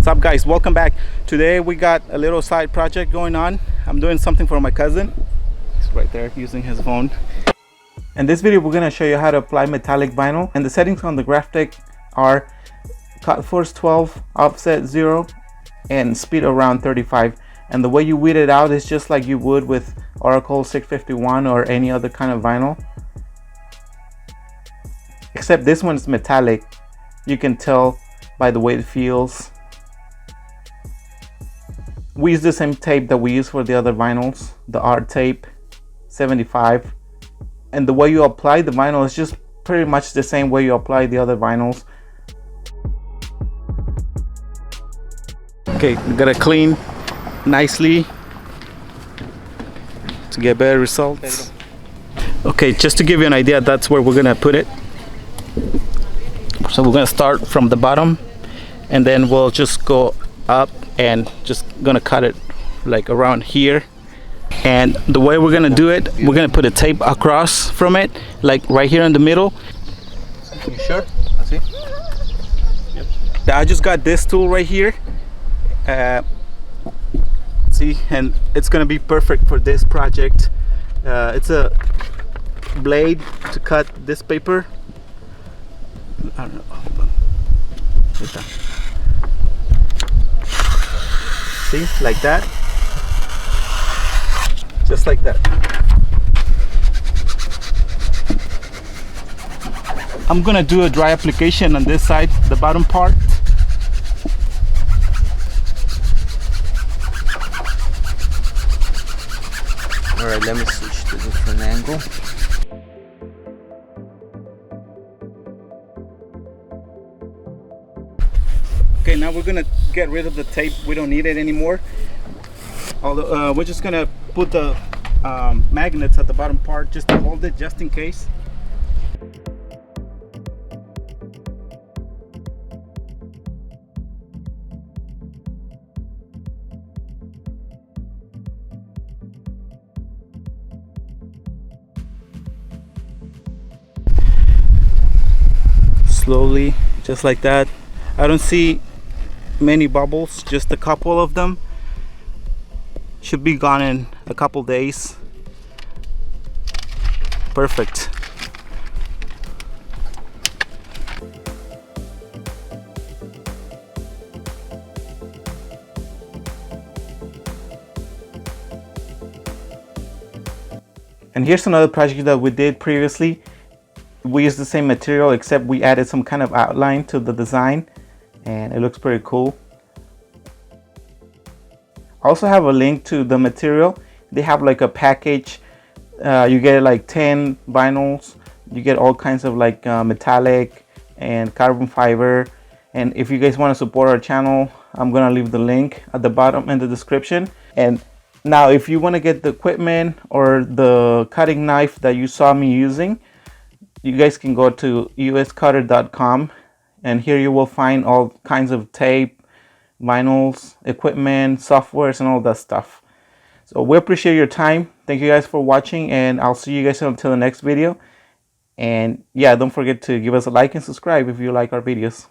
What's up, guys? Welcome back. Today we got a little side project going on. I'm doing something for my cousin. He's right there using his phone. In this video we're going to show you how to apply metallic vinyl, and the settings on the graphtec are cut force 12, offset 0, and speed around 35. And the way you weed it out is just like you would with Oracle 651 or any other kind of vinyl, except this one's metallic. You can tell by the way it feels. We use the same tape that we use for the other vinyls, the art tape 75, and the way you apply the vinyl is just pretty much the same way you apply the other vinyls. Okay, we gotta clean nicely to get better results. Okay, just to give you an idea, that's where we're gonna put it. So we're gonna start from the bottom, and then we'll just go up and just gonna cut it like around here. And the way we're gonna do it, we're gonna put a tape across from it, like right here in the middle. You sure? I see. Yep. I just got this tool right here. See, and it's gonna be perfect for this project. It's a blade to cut this paper. I don't know. Hold on. Like that. See, like that. Just like that. I'm gonna do a dry application on this side, the bottom part. All right, let me switch to a different angle. Okay, now we're gonna get rid of the tape. We don't need it anymore. Although we're just gonna put the magnets at the bottom part just to hold it, just in case. Slowly, just like that. I don't see many bubbles, just a couple of them. Should be gone in a couple days. Perfect. And here's another project that we did previously. We used the same material, except we added some kind of outline to the design, and it looks pretty cool. I also have a link to the material. They have like a package. You get like 10 vinyls. You get all kinds of like metallic and carbon fiber. And if you guys want to support our channel, I'm gonna leave the link at the bottom in the description. And now if you want to get the equipment or the cutting knife that you saw me using, you guys can go to uscutter.com, and here you will find all kinds of tape, vinyls, equipment, softwares, and all that stuff. So we appreciate your time. Thank you guys for watching, and I'll see you guys until the next video. And yeah, don't forget to give us a like and subscribe if you like our videos.